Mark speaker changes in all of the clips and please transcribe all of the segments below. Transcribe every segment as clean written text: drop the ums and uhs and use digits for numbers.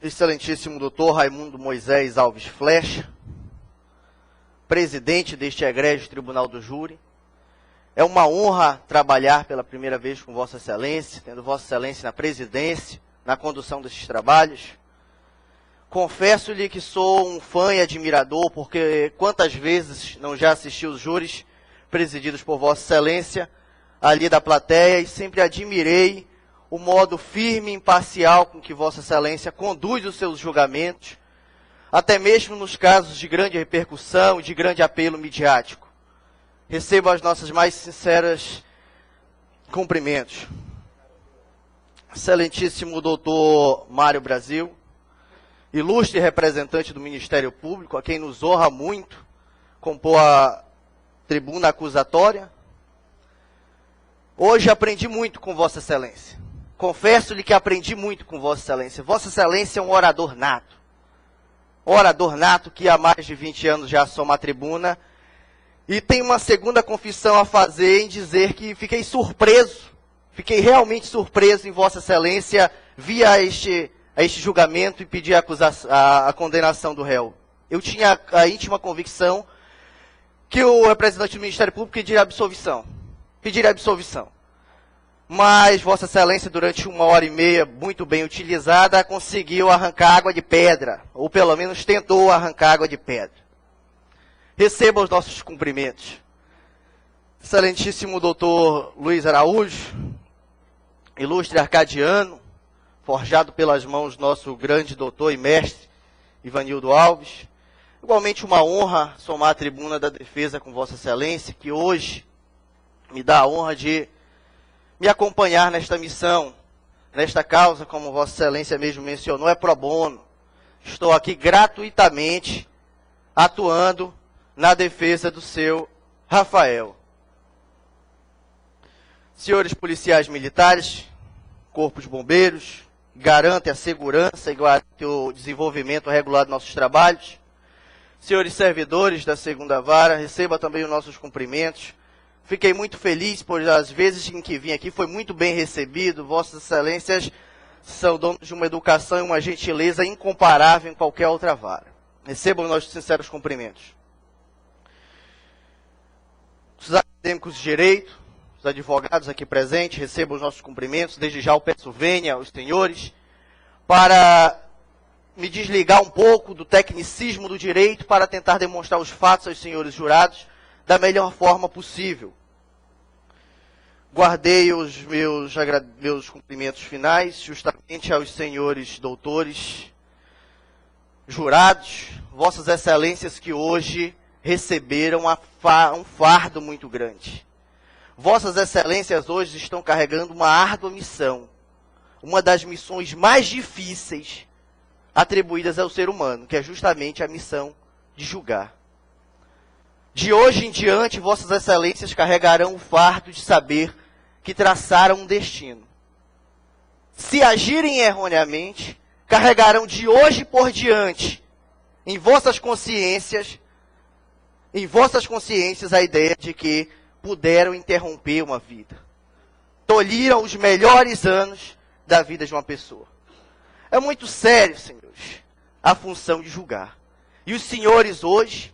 Speaker 1: excelentíssimo doutor Raimundo Moisés Alves Flecha, presidente deste egrégio Tribunal do Júri. É uma honra trabalhar pela primeira vez com Vossa Excelência, tendo Vossa Excelência na presidência, na condução desses trabalhos. Confesso-lhe que sou um fã e admirador, porque quantas vezes não já assisti os júris presididos por Vossa Excelência ali da plateia e sempre admirei o modo firme e imparcial com que Vossa Excelência conduz os seus julgamentos, até mesmo nos casos de grande repercussão e de grande apelo midiático. Recebo as nossas mais sinceras cumprimentos. Excelentíssimo doutor Mário Brasil, ilustre representante do Ministério Público, a quem nos honra muito compor a tribuna acusatória. Hoje aprendi muito com Vossa Excelência. Confesso-lhe que aprendi muito com Vossa Excelência. Vossa Excelência é um orador nato. Orador nato que há mais de 20 anos já assoma a tribuna. E tem uma segunda confissão a fazer em dizer que fiquei surpreso, fiquei realmente surpreso em Vossa Excelência via a este julgamento e pedir a condenação do réu. Eu tinha a íntima convicção que o representante do Ministério Público pediria absolvição. Mas Vossa Excelência, durante 1h30 muito bem utilizada, conseguiu arrancar água de pedra, ou pelo menos tentou arrancar água de pedra. Receba os nossos cumprimentos. Excelentíssimo doutor Luiz Araújo, ilustre arcadiano, forjado pelas mãos do nosso grande doutor e mestre Ivanildo Alves. Igualmente uma honra somar a tribuna da defesa com Vossa Excelência, que hoje me dá a honra de me acompanhar nesta missão, nesta causa, como Vossa Excelência mesmo mencionou, é pro bono. Estou aqui gratuitamente atuando na defesa do seu Rafael. Senhores policiais militares, corpos de bombeiros, garantem a segurança e garantem o desenvolvimento regular dos nossos trabalhos. Senhores servidores da segunda vara, receba também os nossos cumprimentos. Fiquei muito feliz, pois as vezes em que vim aqui foi muito bem recebido. Vossas Excelências são donos de uma educação e uma gentileza incomparável em qualquer outra vara. Recebam nossos sinceros cumprimentos. Os acadêmicos de direito, os advogados aqui presentes, recebam os nossos cumprimentos. Desde já eu peço vênia aos senhores para me desligar um pouco do tecnicismo do direito para tentar demonstrar os fatos aos senhores jurados da melhor forma possível. Guardei os meus cumprimentos finais justamente aos senhores doutores, jurados, Vossas Excelências que hoje receberam um fardo muito grande. Vossas Excelências hoje estão carregando uma árdua missão, uma das missões mais difíceis atribuídas ao ser humano, que é justamente a missão de julgar. De hoje em diante, Vossas Excelências carregarão o fardo de saber que traçaram um destino. Se agirem erroneamente, carregarão de hoje por diante, em vossas consciências a ideia de que puderam interromper uma vida. Tolhiram os melhores anos da vida de uma pessoa. É muito sério, senhores, a função de julgar. E os senhores hoje,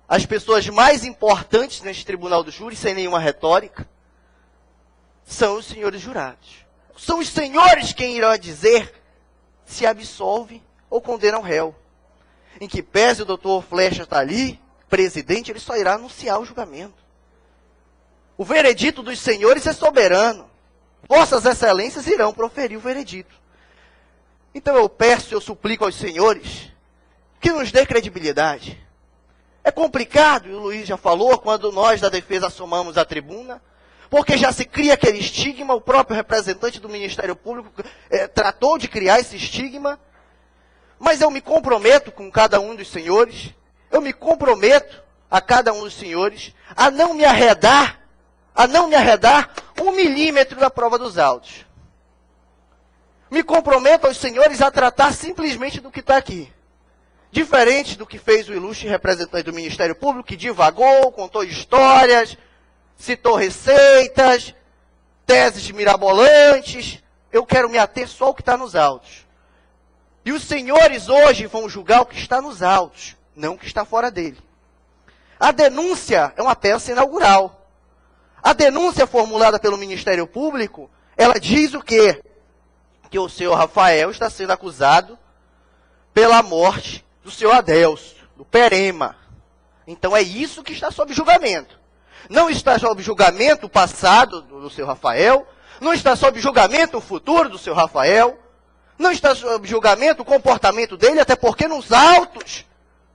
Speaker 1: as pessoas mais importantes neste tribunal do júri, sem nenhuma retórica, são os senhores jurados. São os senhores quem irão dizer se absolve ou condena o réu. Em que pese o doutor Flecha está ali, presidente, ele só irá anunciar o julgamento. O veredito dos senhores é soberano. Vossas Excelências irão proferir o veredito. Então eu peço, eu suplico aos senhores que nos dê credibilidade. É complicado, e o Luiz já falou, quando nós da defesa assumamos a tribuna, porque já se cria aquele estigma, o próprio representante do Ministério Público tratou de criar esse estigma, mas eu me comprometo com cada um dos senhores, eu me comprometo a cada um dos senhores a não me arredar 1 milímetro da prova dos autos. Me comprometo aos senhores a tratar simplesmente do que está aqui. Diferente do que fez o ilustre representante do Ministério Público, que divagou, contou histórias, citou receitas, teses mirabolantes. Eu quero me ater só ao que está nos autos. E os senhores hoje vão julgar o que está nos autos, não o que está fora dele. A denúncia é uma peça inaugural. A denúncia formulada pelo Ministério Público, ela diz o quê? Que o senhor Rafael está sendo acusado pela morte do senhor Adelso, do Perema. Então é isso que está sob julgamento. Não está sob julgamento o passado do senhor Rafael, não está sob julgamento o futuro do senhor Rafael, não está sob julgamento o comportamento dele, até porque nos autos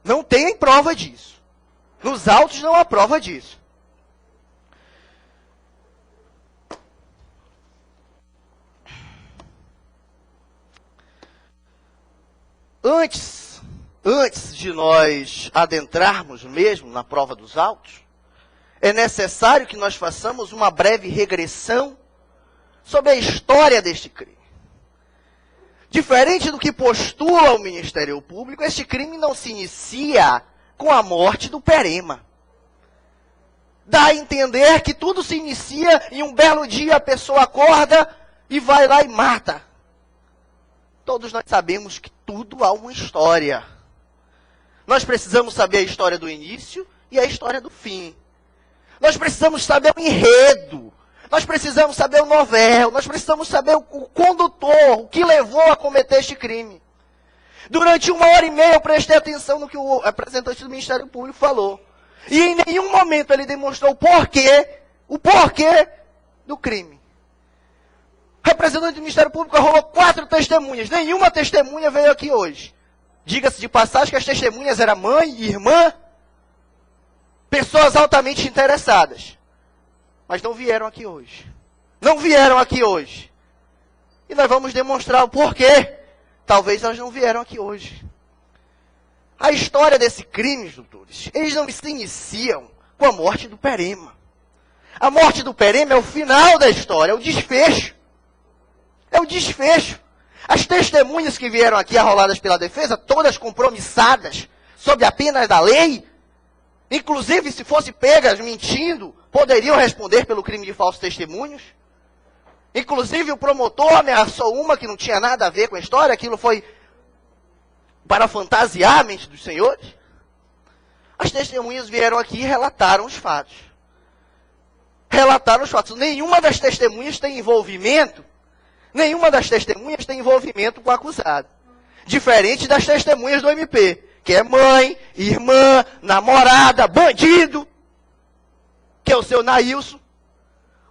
Speaker 1: não tem prova disso. Nos autos não há prova disso. Antes de nós adentrarmos mesmo na prova dos autos, é necessário que nós façamos uma breve regressão sobre a história deste crime. Diferente do que postula o Ministério Público, este crime não se inicia com a morte do Perema. Dá a entender que tudo se inicia e um belo dia a pessoa acorda e vai lá e mata. Todos nós sabemos que tudo há uma história. Nós precisamos saber a história do início e a história do fim. Nós precisamos saber o enredo. Nós precisamos saber o novel. Nós precisamos saber o condutor, o que levou a cometer este crime. Durante 1h30 eu prestei atenção no que o representante do Ministério Público falou. E em nenhum momento ele demonstrou o porquê do crime. O representante do Ministério Público arrolou 4 testemunhas. Nenhuma testemunha veio aqui hoje. Diga-se de passagem que as testemunhas eram mãe e irmã, pessoas altamente interessadas. Mas não vieram aqui hoje. Não vieram aqui hoje. E nós vamos demonstrar o porquê. Talvez elas não vieram aqui hoje. A história desse crime, doutores, eles não se iniciam com a morte do Perema. A morte do Perema é o final da história, é o desfecho. É o desfecho. As testemunhas que vieram aqui arroladas pela defesa, todas compromissadas, sob a pena da lei, inclusive se fossem pegas mentindo, poderiam responder pelo crime de falsos testemunhos. Inclusive o promotor ameaçou uma que não tinha nada a ver com a história, aquilo foi para fantasiar a mente dos senhores. As testemunhas vieram aqui e relataram os fatos. Relataram os fatos. Nenhuma das testemunhas tem envolvimento com o acusado. Diferente das testemunhas do MP, que é mãe, irmã, namorada, bandido, que é o seu Nailson.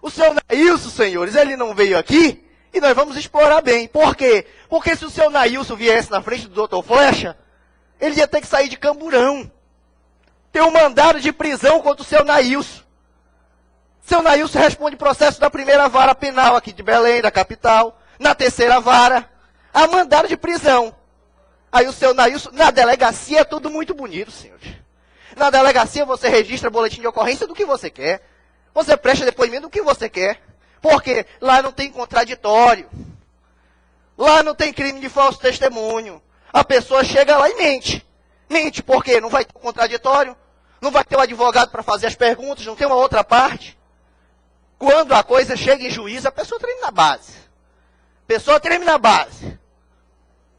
Speaker 1: O seu Nailson, senhores, ele não veio aqui e nós vamos explorar bem. Por quê? Porque se o seu Nailson viesse na frente do Dr. Flecha, ele ia ter que sair de Camburão. Tem um mandado de prisão contra o seu Nailson. Seu Nailson responde processo da primeira vara penal aqui de Belém, da capital. Na terceira vara, há mandado de prisão. Aí o seu Nailson, na delegacia é tudo muito bonito, senhores. Na delegacia você registra boletim de ocorrência do que você quer. Você presta depoimento do que você quer. Porque lá não tem contraditório. Lá não tem crime de falso testemunho. A pessoa chega lá e mente. Mente por quê? Não vai ter um contraditório? Não vai ter um advogado para fazer as perguntas? Não tem uma outra parte? Quando a coisa chega em juízo, a pessoa treme na base.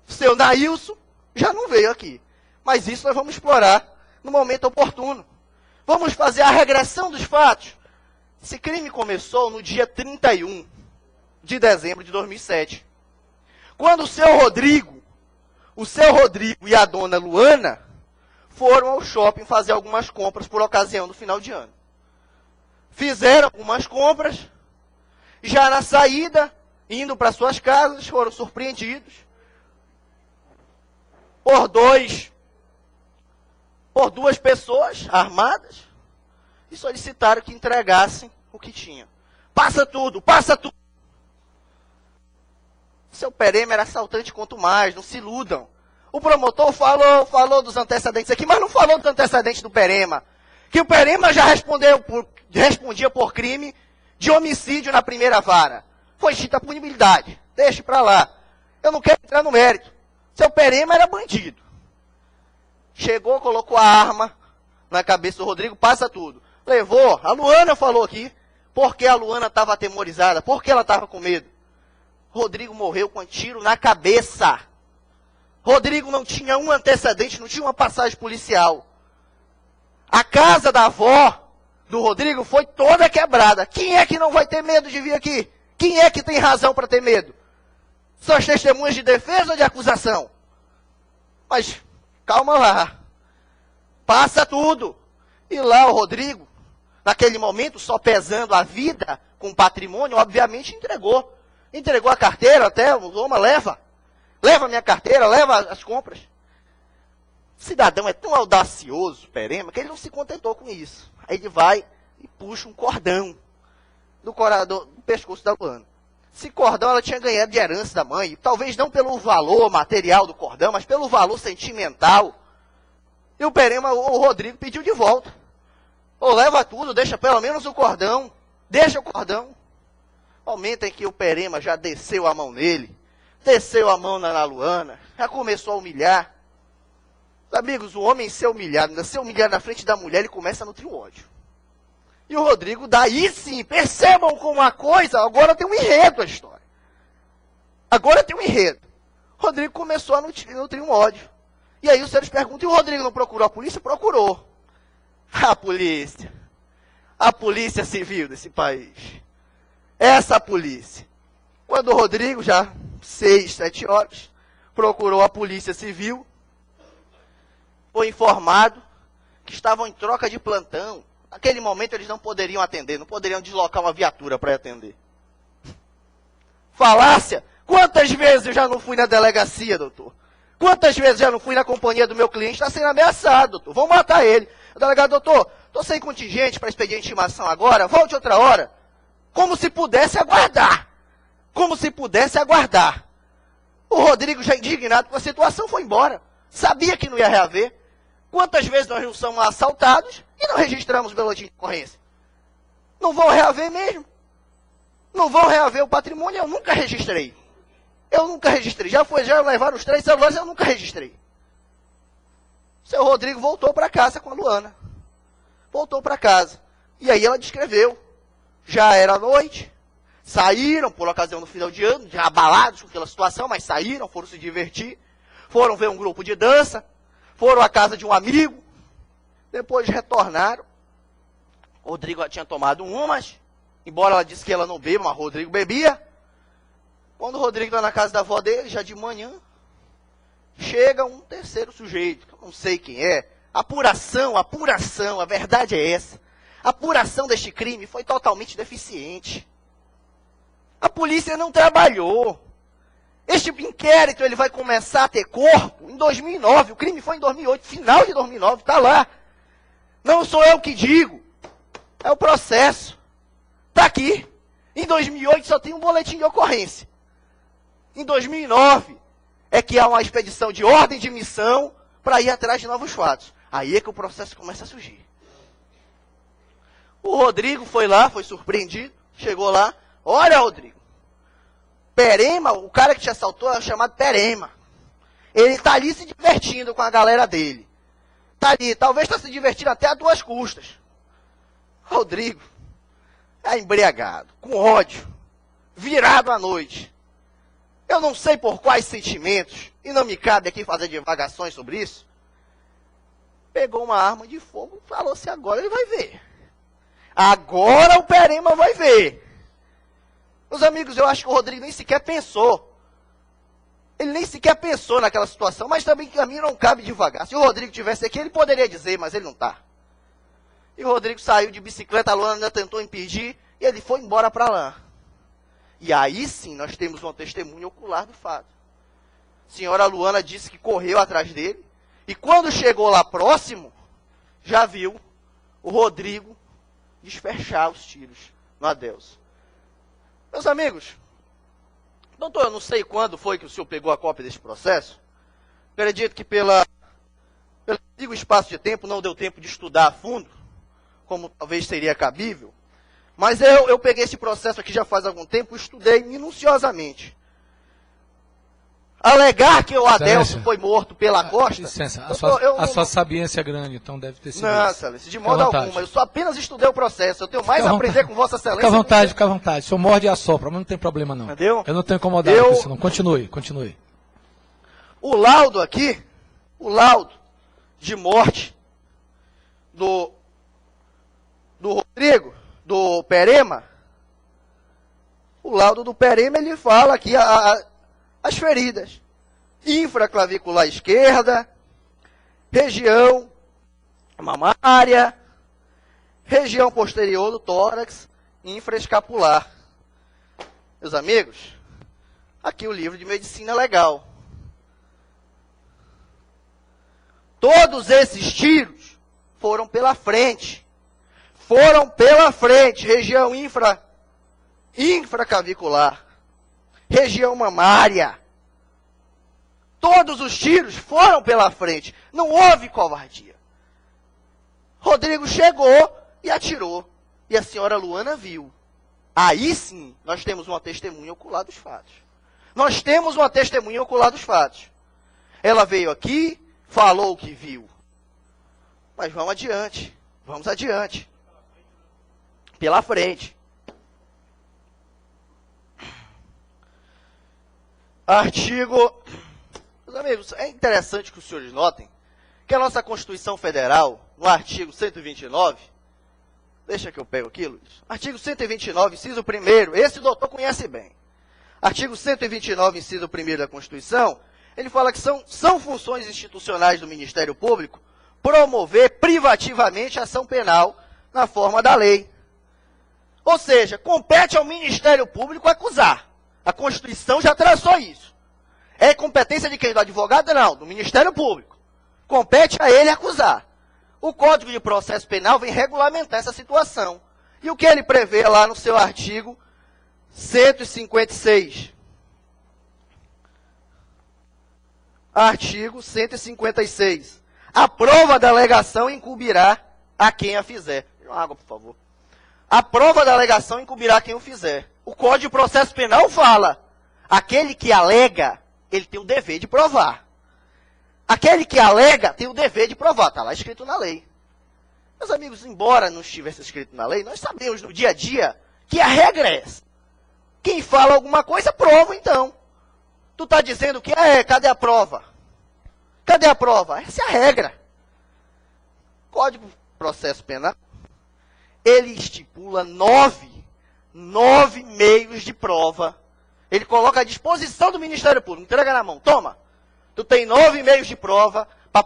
Speaker 1: O seu Nailson já não veio aqui. Mas isso nós vamos explorar no momento oportuno. Vamos fazer a regressão dos fatos. Esse crime começou no dia 31 de dezembro de 2007. Quando o seu Rodrigo e a dona Luana foram ao shopping fazer algumas compras por ocasião do final de ano. Fizeram algumas compras, já na saída, indo para suas casas, foram surpreendidos por duas pessoas armadas e solicitaram que entregassem o que tinham. Passa tudo, passa tudo. Seu Perema era assaltante quanto mais, não se iludam. O promotor falou dos antecedentes aqui, mas não falou dos antecedentes do Perema. Que o Perema já respondia por crime de homicídio na primeira vara. Foi extinta a punibilidade. Deixe para lá. Eu não quero entrar no mérito. Seu Perema era bandido. Chegou, colocou a arma na cabeça do Rodrigo, passa tudo. Levou, a Luana falou aqui, porque a Luana estava atemorizada, porque ela estava com medo. Rodrigo morreu com um tiro na cabeça. Rodrigo não tinha um antecedente, não tinha uma passagem policial. A casa da avó do Rodrigo foi toda quebrada. Quem é que não vai ter medo de vir aqui? Quem é que tem razão para ter medo? São as testemunhas de defesa ou de acusação? Mas, calma lá. Passa tudo. E lá o Rodrigo, naquele momento, só pesando a vida com o patrimônio, obviamente entregou. Entregou a carteira até, Loma, leva. Leva minha carteira, leva as compras. O cidadão é tão audacioso, Perema, que ele não se contentou com isso. Aí ele vai e puxa um cordão do pescoço da Luana. Esse cordão ela tinha ganhado de herança da mãe, talvez não pelo valor material do cordão, mas pelo valor sentimental. E o Perema, o Rodrigo, pediu de volta. Ou leva tudo, deixa pelo menos o cordão. Deixa o cordão. Momento em que o Perema já desceu a mão nele, desceu a mão na Luana, já começou a humilhar. Amigos, o homem ser humilhado na frente da mulher, ele começa a nutrir o ódio. E o Rodrigo, daí sim, percebam como a coisa, agora tem um enredo a história. Agora tem um enredo. O Rodrigo começou a nutrir um ódio. E aí os senhores perguntam, e o Rodrigo não procurou a polícia? Procurou. A polícia civil desse país. Essa polícia. Quando o Rodrigo, já 6, 7 horas, procurou a polícia civil, foi informado que estavam em troca de plantão. Naquele momento eles não poderiam atender, não poderiam deslocar uma viatura para atender. Falácia! Quantas vezes eu já não fui na delegacia, doutor? Quantas vezes já não fui na companhia do meu cliente? Está sendo ameaçado, doutor. Vão matar ele. O delegado, doutor, estou sem contingente para expediente de intimação agora, volte outra hora. Como se pudesse aguardar. Como se pudesse aguardar. O Rodrigo, já indignado com a situação, foi embora. Sabia que não ia reaver. Quantas vezes nós não somos assaltados e não registramos boletim de ocorrência? Não vão reaver mesmo. Não vão reaver o patrimônio, eu nunca registrei. Já levaram os 3 celulares, eu nunca registrei. Seu Rodrigo voltou para casa com a Luana. Voltou para casa. E aí ela descreveu. Já era noite. Saíram, por ocasião do final de ano, já abalados com aquela situação, mas saíram, foram se divertir. Foram ver um grupo de dança. Foram à casa de um amigo. Depois retornaram. Rodrigo tinha tomado umas. Embora ela disse que ela não beba, mas Rodrigo bebia. Quando o Rodrigo está na casa da avó dele, já de manhã, chega um terceiro sujeito, que eu não sei quem é. Apuração, a verdade é essa. A apuração deste crime foi totalmente deficiente. A polícia não trabalhou. Este inquérito ele vai começar a ter corpo em 2009. O crime foi em 2008, final de 2009, está lá. Não sou eu que digo. É o processo. Está aqui. Em 2008 só tem um boletim de ocorrência. Em 2009 é que há uma expedição de ordem de missão para ir atrás de novos fatos. Aí é que o processo começa a surgir. O Rodrigo foi lá, foi surpreendido, chegou lá. Olha, Rodrigo, Perema, o cara que te assaltou é chamado Perema. Ele está ali se divertindo com a galera dele. Está ali, talvez está se divertindo até a 2 custas. Rodrigo é embriagado, com ódio, virado à noite. Eu não sei por quais sentimentos, e não me cabe aqui fazer divagações sobre isso. Pegou uma arma de fogo e falou assim, agora ele vai ver. Agora o Perema vai ver. Meus amigos, eu acho que o Rodrigo nem sequer pensou. Ele nem sequer pensou naquela situação, mas também a mim não cabe devagar. Se o Rodrigo tivesse aqui, ele poderia dizer, mas ele não está. E o Rodrigo saiu de bicicleta, a Luana ainda tentou impedir, e ele foi embora para lá. E aí sim, nós temos uma testemunha ocular do fato. A senhora Luana disse que correu atrás dele, e quando chegou lá próximo, já viu o Rodrigo desfechar os tiros no Adelson. Meus amigos, doutor, eu não sei quando foi que o senhor pegou a cópia desse processo. Acredito que pelo espaço de tempo não deu tempo de estudar a fundo, como talvez seria cabível. Mas eu peguei esse processo aqui já faz algum tempo, estudei minuciosamente. Alegar que o Adelson foi morto pela Costa...
Speaker 2: Licença, a sua sabiência é grande, então deve ter sido
Speaker 1: não,
Speaker 2: isso.
Speaker 1: Excelência, de modo algum. Eu só apenas estudei o processo. Eu tenho mais a aprender com Vossa Excelência.
Speaker 2: Fica à vontade. O senhor morde e assopra, mas não tem problema não.
Speaker 1: Entendeu?
Speaker 2: Eu não tenho incomodado com isso não. Continue.
Speaker 1: O laudo aqui, o laudo de morte do Rodrigo, do Perema, o laudo do Perema, ele fala aqui as feridas. Infraclavicular esquerda, região mamária, região posterior do tórax, infraescapular. Meus amigos, aqui o livro de medicina legal. Todos esses tiros foram pela frente. Foram pela frente. Região infraclavicular. Região mamária. Todos os tiros foram pela frente. Não houve covardia. Rodrigo chegou e atirou. E a senhora Luana viu. Aí sim, nós temos uma testemunha ocular dos fatos. Nós temos uma testemunha ocular dos fatos. Ela veio aqui, falou o que viu. Mas vamos adiante. Vamos adiante. Pela frente. Artigo... Meus amigos, é interessante que os senhores notem que a nossa Constituição Federal, no artigo 129... Deixa que eu pego aqui, Luiz. Artigo 129, inciso 1º. Esse o doutor conhece bem. Artigo 129, inciso 1º da Constituição, ele fala que são funções institucionais do Ministério Público promover privativamente a ação penal na forma da lei. Ou seja, compete ao Ministério Público acusar. A Constituição já traçou isso. É competência de quem? Do advogado? Não, do Ministério Público. Compete a ele acusar. O Código de Processo Penal vem regulamentar essa situação. E o que ele prevê lá no seu artigo 156? Artigo 156. A prova da alegação incumbirá a quem a fizer. Uma água, por favor. A prova da alegação incumbirá quem o fizer. O Código de Processo Penal fala: aquele que alega, ele tem o dever de provar. Aquele que alega tem o dever de provar. Está lá escrito na lei. Meus amigos, embora não estivesse escrito na lei, nós sabemos no dia a dia que a regra é essa. Quem fala alguma coisa, prova então. Tu está dizendo que, cadê a prova? Cadê a prova? Essa é a regra. Código de Processo Penal, ele estipula 9 meios de prova. Ele coloca à disposição do Ministério Público. Entrega na mão. Toma. Tu tem 9 meios de prova para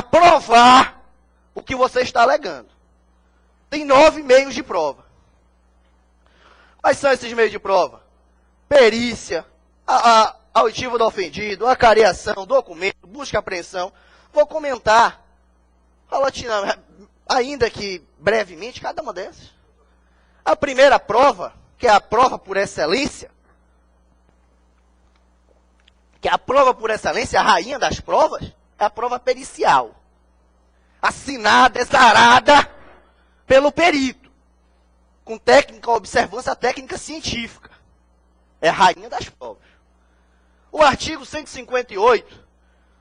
Speaker 1: provar o que você está alegando. Tem 9 meios de prova. Quais são esses meios de prova? Perícia, a auditiva do ofendido, acareação, documento, busca e apreensão. Vou comentar, ainda que brevemente, cada uma dessas. A primeira prova, que é a prova por excelência, a rainha das provas, é a prova pericial. Assinada, exarada pelo perito, com observância técnica científica. É a rainha das provas. O artigo 158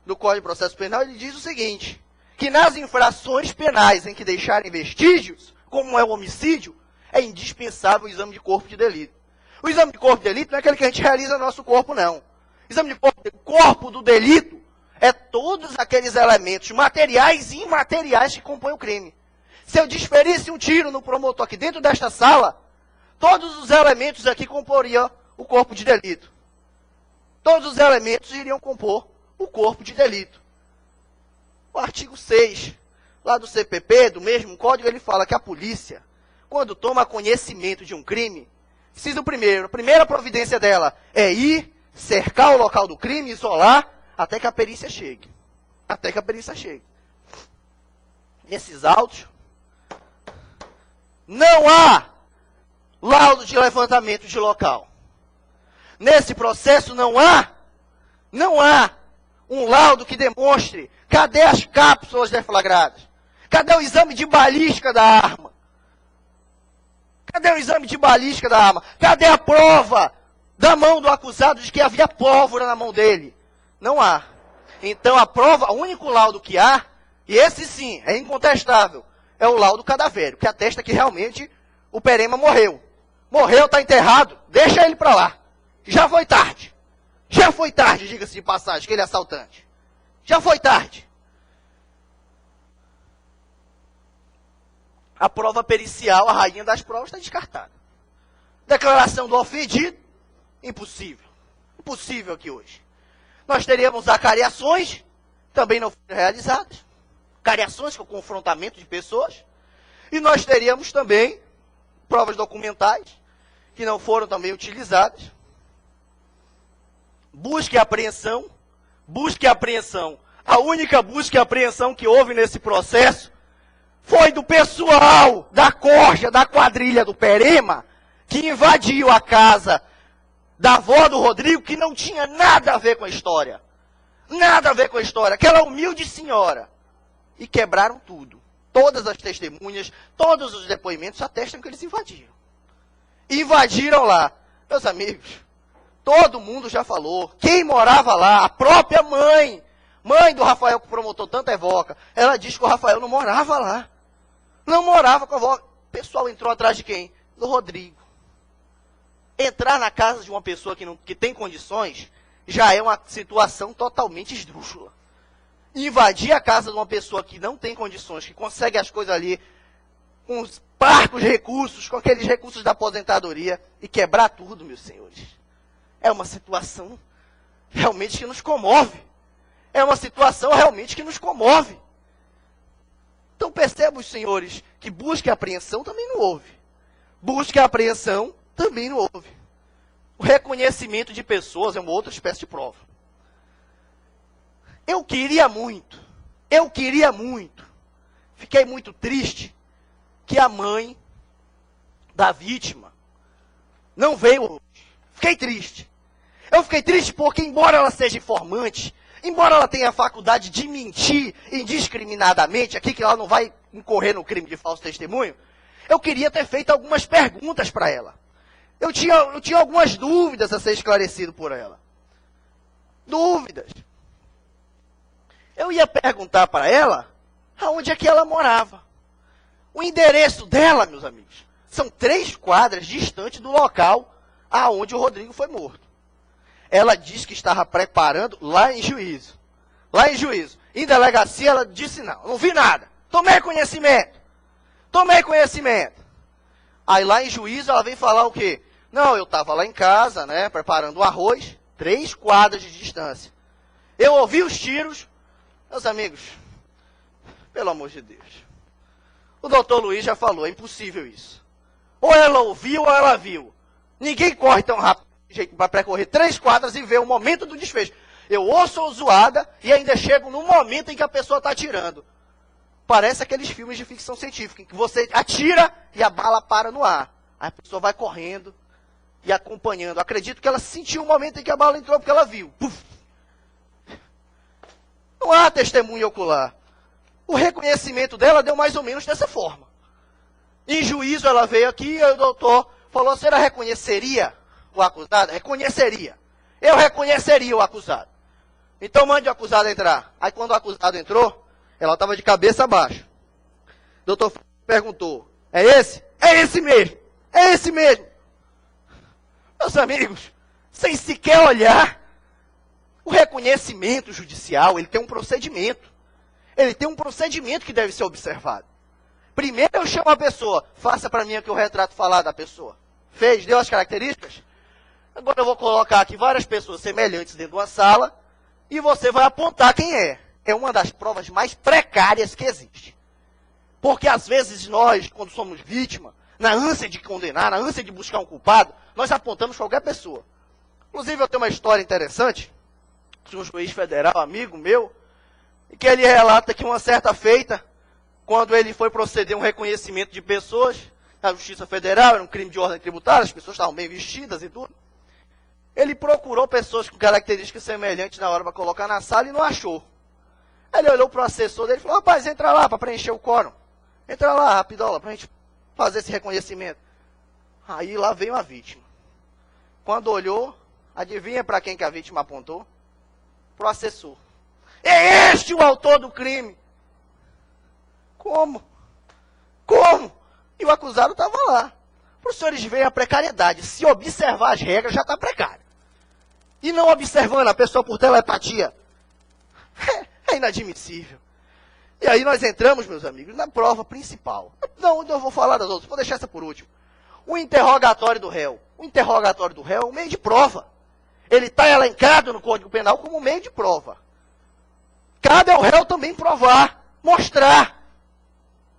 Speaker 1: do Código de Processo Penal, ele diz o seguinte, que nas infrações penais em que deixarem vestígios, como é o homicídio, é indispensável o exame de corpo de delito. O exame de corpo de delito não é aquele que a gente realiza no nosso corpo, não. Exame de corpo do delito é todos aqueles elementos materiais e imateriais que compõem o crime. Se eu desferisse um tiro no promotor aqui dentro desta sala, todos os elementos aqui comporiam o corpo de delito. Todos os elementos iriam compor o corpo de delito. O artigo 6, lá do CPP, do mesmo código, ele fala que a polícia, quando toma conhecimento de um crime, precisa a primeira providência dela é ir, cercar o local do crime, isolar, até que a perícia chegue. Até que a perícia chegue. Nesses autos, não há laudo de levantamento de local. Nesse processo não há um laudo que demonstre cadê as cápsulas deflagradas. Cadê o exame de balística da arma? Cadê o exame de balística da arma? Cadê a prova da mão do acusado de que havia pólvora na mão dele? Não há. Então a prova, o único laudo que há, e esse sim, é incontestável, é o laudo cadavérico, que atesta que realmente o Perema morreu. Morreu, está enterrado, deixa ele para lá. Já foi tarde. Já foi tarde, diga-se de passagem, aquele assaltante. Já foi tarde. A prova pericial, a rainha das provas, está descartada. Declaração do ofendido, impossível. Impossível aqui hoje. Nós teríamos acariações, também não foram realizadas. Cariações, que é o confrontamento de pessoas. E nós teríamos também provas documentais, que não foram também utilizadas. Busca e apreensão. Busca e apreensão. A única busca e apreensão que houve nesse processo foi do pessoal da corja, da quadrilha do Perema, que invadiu a casa da avó do Rodrigo, que não tinha nada a ver com a história. Nada a ver com a história. Aquela humilde senhora. E quebraram tudo. Todas as testemunhas, todos os depoimentos atestam que eles invadiram. Invadiram lá. Meus amigos, todo mundo já falou. Quem morava lá, a própria mãe do Rafael, que o promotor tanto evoca, ela diz que o Rafael não morava lá. Não morava com a avó. O pessoal entrou atrás de quem? Do Rodrigo. Entrar na casa de uma pessoa que tem condições já é uma situação totalmente esdrúxula. Invadir a casa de uma pessoa que não tem condições, que consegue as coisas ali com os parcos recursos, com aqueles recursos da aposentadoria, e quebrar tudo, meus senhores. É uma situação realmente que nos comove. É uma situação realmente que nos comove. Então percebam, os senhores, que busca e apreensão também não houve. Busca e apreensão também não houve. O reconhecimento de pessoas é uma outra espécie de prova. Eu queria muito, fiquei muito triste que a mãe da vítima não veio hoje. Fiquei triste. Eu fiquei triste porque, embora ela seja informante, embora ela tenha a faculdade de mentir indiscriminadamente, aqui que ela não vai incorrer no crime de falso testemunho, eu queria ter feito algumas perguntas para ela. Eu tinha algumas dúvidas a ser esclarecido por ela. Dúvidas. Eu ia perguntar para ela aonde é que ela morava. O endereço dela, meus amigos, são 3 quadras distante do local aonde o Rodrigo foi morto. Ela disse que estava preparando lá em juízo. Lá em juízo. Em delegacia ela disse não vi nada. Tomei conhecimento. Aí lá em juízo ela vem falar o quê? Não, eu estava lá em casa, né, preparando o arroz, 3 quadras de distância. Eu ouvi os tiros. Meus amigos, pelo amor de Deus. O doutor Luiz já falou, é impossível isso. Ou ela ouviu ou ela viu. Ninguém corre tão rápido para percorrer 3 quadras e ver o momento do desfecho. Eu ouço a zoada e ainda chego no momento em que a pessoa está atirando. Parece aqueles filmes de ficção científica, em que você atira e a bala para no ar. Aí a pessoa vai correndo e acompanhando. Acredito que ela sentiu o momento em que a bala entrou, porque ela viu. Puf. Não há testemunha ocular. O reconhecimento dela deu mais ou menos dessa forma. Em juízo ela veio aqui e o doutor falou, a senhora reconheceria o acusado? Reconheceria. Eu reconheceria o acusado. Então mande o acusado entrar. Aí quando o acusado entrou, ela estava de cabeça abaixo. O doutor perguntou, é esse? É esse mesmo. É esse mesmo. Meus amigos, sem sequer olhar, o reconhecimento judicial, ele tem um procedimento. Ele tem um procedimento que deve ser observado. Primeiro eu chamo a pessoa, faça para mim aqui o retrato falado da pessoa. Fez, deu as características? Agora eu vou colocar aqui várias pessoas semelhantes dentro de uma sala e você vai apontar quem é. É uma das provas mais precárias que existe. Porque às vezes nós, quando somos vítima, na ânsia de condenar, na ânsia de buscar um culpado, nós apontamos qualquer pessoa. Inclusive eu tenho uma história interessante de um juiz federal, amigo meu, e que ele relata que uma certa feita, quando ele foi proceder um reconhecimento de pessoas, na Justiça Federal, era um crime de ordem tributária, as pessoas estavam bem vestidas e tudo, ele procurou pessoas com características semelhantes na hora para colocar na sala e não achou. Ele olhou para o assessor dele e falou, rapaz, entra lá para preencher o quórum. Entra lá, rapidola, para a gente fazer esse reconhecimento. Aí lá veio a vítima. Quando olhou, adivinha para quem que a vítima apontou? Para o assessor. É este o autor do crime. Como? Como? E o acusado estava lá. Para os senhores verem a precariedade. Se observar as regras, já está precário. e não observando a pessoa por telepatia. É inadmissível. E aí nós entramos, meus amigos, na prova principal. Não, eu vou falar das outras, vou deixar essa por último. O interrogatório do réu. O interrogatório do réu é um meio de prova. Ele está elencado no Código Penal como meio de prova. Cabe ao réu também provar, mostrar.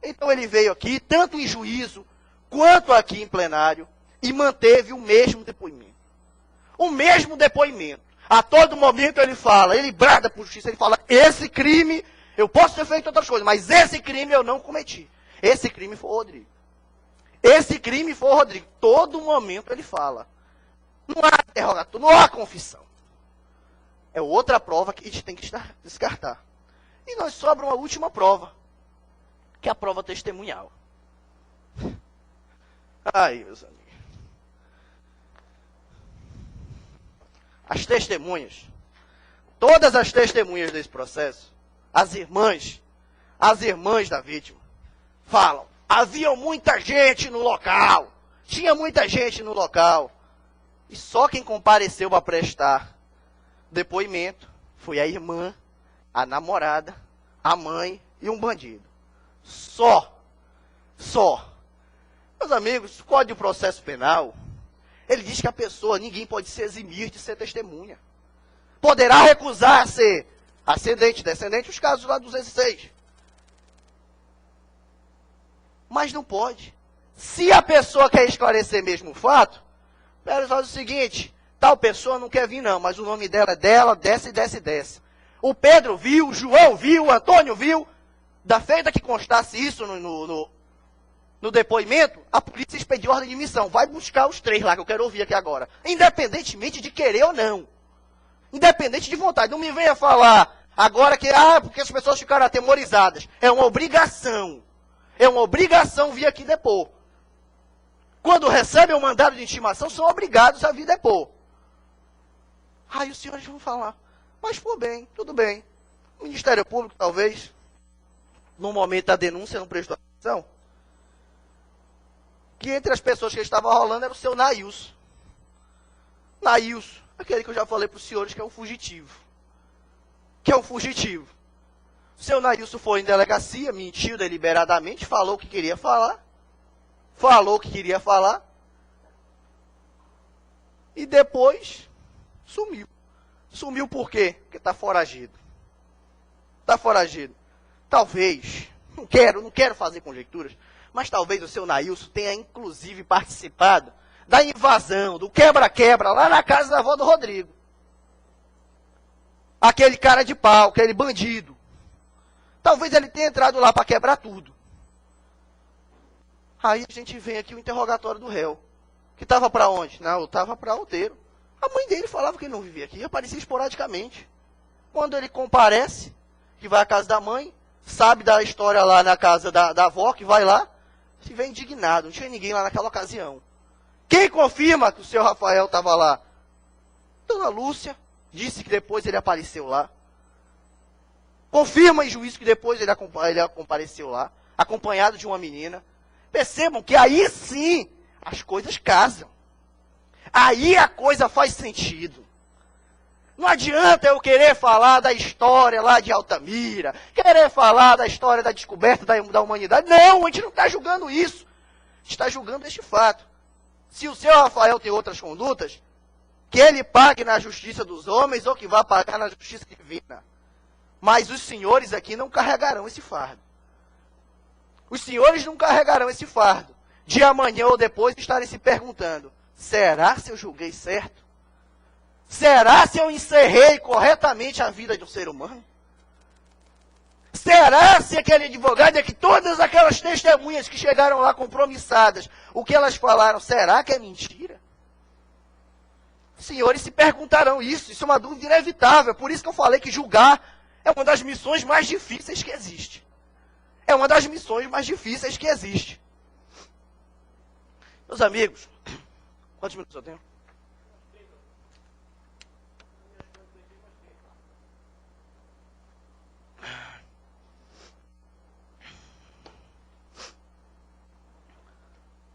Speaker 1: Então ele veio aqui, tanto em juízo, quanto aqui em plenário, e manteve o mesmo depoimento. O mesmo depoimento. A todo momento ele fala, ele brada por justiça, ele fala, esse crime, eu posso ter feito outras coisas, mas esse crime eu não cometi. Esse crime foi o Rodrigo. Esse crime foi o Rodrigo. Todo momento ele fala. Não há interrogatório, não há confissão. É outra prova que a gente tem que descartar. E nós sobra uma última prova, que é a prova testemunhal. Ai, meus amigos. As testemunhas, todas as testemunhas desse processo, as irmãs da vítima, falam, havia muita gente no local, tinha muita gente no local, e só quem compareceu para prestar depoimento foi a irmã, a namorada, a mãe e um bandido. Só. Meus amigos, o Código de Processo Penal, ele diz que a pessoa, ninguém pode se eximir de ser testemunha. Poderá recusar a ser ascendente, descendente, os casos lá 206. Mas não pode. Se a pessoa quer esclarecer mesmo o fato, ela faz o seguinte, tal pessoa não quer vir não, mas o nome dela é dela, desce. O Pedro viu, o João viu, o Antônio viu, da feita que constasse isso no depoimento, a polícia expediu ordem de missão. Vai buscar os 3 lá, que eu quero ouvir aqui agora. Independentemente de querer ou não. Independente de vontade. Não me venha falar agora que, porque as pessoas ficaram atemorizadas. É uma obrigação. É uma obrigação vir aqui depor. Quando recebem o mandado de intimação, são obrigados a vir depor. Aí os senhores vão falar, mas pô, bem, tudo bem. O Ministério Público, talvez, no momento da denúncia, não prestou atenção. Que entre as pessoas que estavam rolando era o seu Nailson. Nailson, aquele que eu já falei para os senhores que é um fugitivo. O seu Nailson foi em delegacia, mentiu deliberadamente, falou o que queria falar. E depois sumiu. Sumiu por quê? Porque está foragido. Talvez, não quero fazer conjecturas, mas talvez o seu Nailson tenha inclusive participado da invasão, do quebra-quebra lá na casa da avó do Rodrigo. Aquele cara de pau, aquele bandido. Talvez ele tenha entrado lá para quebrar tudo. Aí a gente vem aqui o interrogatório do réu. Que estava para onde? Não, estava para Outeiro. A mãe dele falava que ele não vivia aqui, aparecia esporadicamente. Quando ele comparece, que vai à casa da mãe, sabe da história lá na casa da avó, que vai lá, se vê indignado, não tinha ninguém lá naquela ocasião. Quem confirma que o seu Rafael estava lá? Dona Lúcia disse que depois ele apareceu lá. Confirma em juízo que depois ele compareceu lá, acompanhado de uma menina. Percebam que aí sim as coisas casam. Aí a coisa faz sentido. Não adianta eu querer falar da história lá de Altamira, querer falar da história da descoberta da humanidade. Não, a gente não está julgando isso. A gente está julgando este fato. Se o seu Rafael tem outras condutas, que ele pague na justiça dos homens ou que vá pagar na justiça divina. Mas os senhores aqui não carregarão esse fardo. Os senhores não carregarão esse fardo. De amanhã ou depois estarem se perguntando, será se eu julguei certo? Será se eu encerrei corretamente a vida de um ser humano? Será se aquele advogado é que todas aquelas testemunhas que chegaram lá compromissadas, o que elas falaram, será que é mentira? Os senhores se perguntarão isso é uma dúvida inevitável. Por isso que eu falei que julgar é uma das missões mais difíceis que existe. Meus amigos, quantos minutos eu tenho?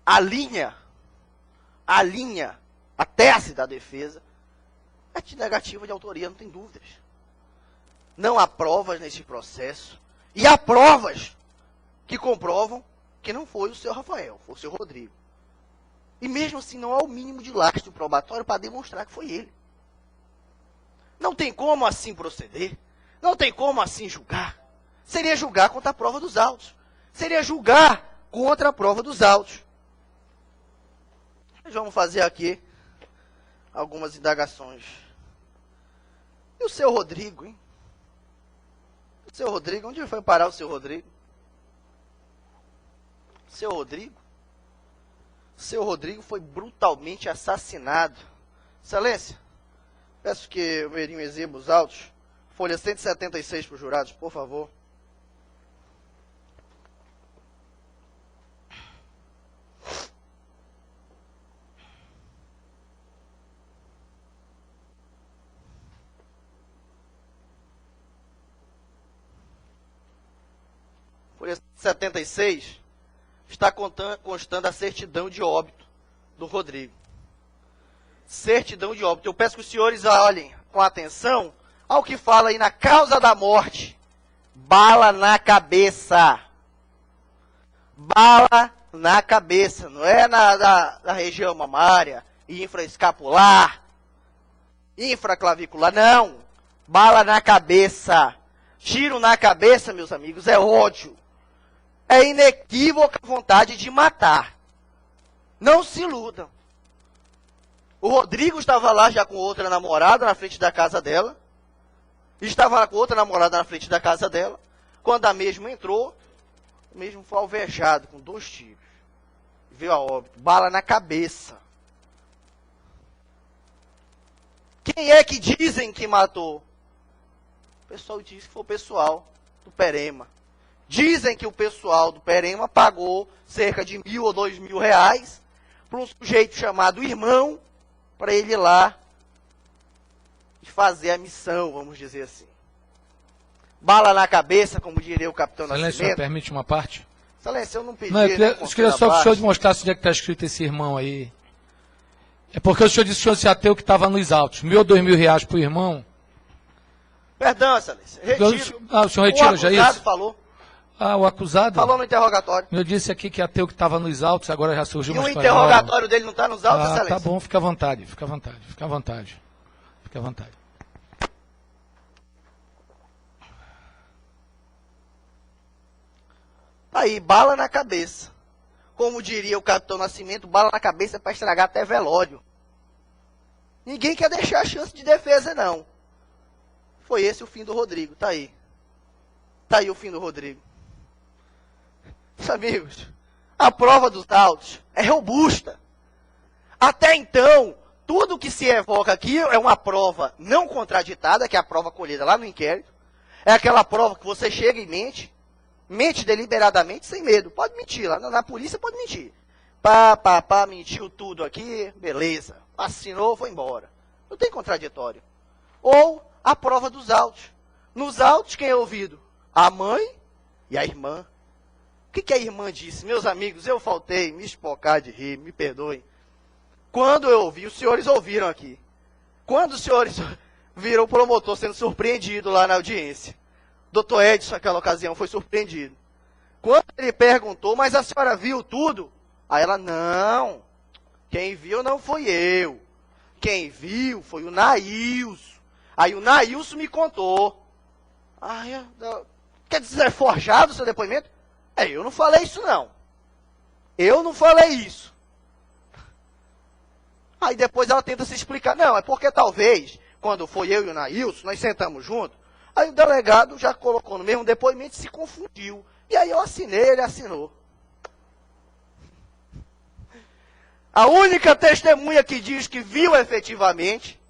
Speaker 1: A linha, a tese da defesa A negativa de autoria, não tem dúvidas. Não há provas nesse processo. E há provas que comprovam que não foi o seu Rafael, foi o seu Rodrigo. E mesmo assim não há o mínimo de lastro probatório para demonstrar que foi ele. Não tem como assim proceder. Não tem como assim julgar. Seria julgar contra a prova dos autos. Seria julgar contra a prova dos autos. Nós vamos fazer aqui algumas indagações. E o seu Rodrigo, hein? O seu Rodrigo, onde foi parar o seu Rodrigo? Seu Rodrigo? Seu Rodrigo foi brutalmente assassinado. Excelência, peço que o Meirinho exiba os autos. Folha 176 para os jurados, por favor. Folha 76 está constando a certidão de óbito do Rodrigo. Certidão de óbito. Eu peço que os senhores olhem com atenção ao que fala aí na causa da morte. Bala na cabeça. Bala na cabeça. Não é na região mamária, infraescapular, infraclavicular. Não. Bala na cabeça. Tiro na cabeça, meus amigos, é ódio. É inequívoca a vontade de matar. Não se iludam. O Rodrigo estava lá já com outra namorada na frente da casa dela. Estava lá com outra namorada na frente da casa dela. Quando a mesma entrou, o mesmo foi alvejado com 2 tiros. Veio a óbito. Bala na cabeça. Quem é que dizem que matou? O pessoal diz que foi o pessoal do Perema. Dizem que o pessoal do Perema pagou cerca de 1.000 ou 2.000 reais para um sujeito chamado Irmão, para ele ir lá e fazer a missão, vamos dizer assim. Bala na cabeça, como diria o capitão Nascimento.
Speaker 2: Excelência, permite uma parte?
Speaker 1: Excelência, eu não pedi.
Speaker 2: Não, eu queria só que o senhor demonstrasse onde é que está escrito esse irmão aí. É porque o senhor disse que o senhor se ateu que estava nos autos. 1.000 ou 2.000 reais para o irmão?
Speaker 1: Perdão, Excelência. Retiro.
Speaker 2: O senhor retira já isso?
Speaker 1: O acusado falou.
Speaker 2: Ah, o acusado?
Speaker 1: Falou no interrogatório.
Speaker 2: Eu disse aqui que ateu que estava nos autos, agora já surgiu uma história.
Speaker 1: E o interrogatório dele não está nos autos, Excelência?
Speaker 2: Tá bom, fica à vontade, fica à vontade, fica à vontade. Fica à vontade.
Speaker 1: Aí, bala na cabeça. Como diria o capitão Nascimento, bala na cabeça é para estragar até velório. Ninguém quer deixar a chance de defesa, não. Foi esse o fim do Rodrigo, tá aí. Tá aí o fim do Rodrigo. Meus amigos, a prova dos autos é robusta. Até então, tudo que se evoca aqui é uma prova não contraditada, que é a prova colhida lá no inquérito. É aquela prova que você chega e mente deliberadamente, sem medo. Pode mentir, lá na polícia pode mentir. Mentiu tudo aqui, beleza. Assinou, foi embora. Não tem contraditório. Ou a prova dos autos. Nos autos, quem é ouvido? A mãe e a irmã. O que a irmã disse? Meus amigos, eu faltei me espocar de rir, me perdoem. Quando eu ouvi, os senhores ouviram aqui. Quando os senhores viram o promotor sendo surpreendido lá na audiência, Dr. Edson, naquela ocasião, foi surpreendido. Quando ele perguntou, mas a senhora viu tudo? Aí ela, não, quem viu não foi eu. Quem viu foi o Nailson. Aí o Nailson me contou. Quer dizer, é forjado o seu depoimento? Eu não falei isso, não. Eu não falei isso. Aí depois ela tenta se explicar. Não, é porque talvez, quando foi eu e o Nailson, nós sentamos juntos, aí o delegado já colocou no mesmo depoimento e se confundiu. E aí eu assinei, ele assinou. A única testemunha que diz que viu efetivamente,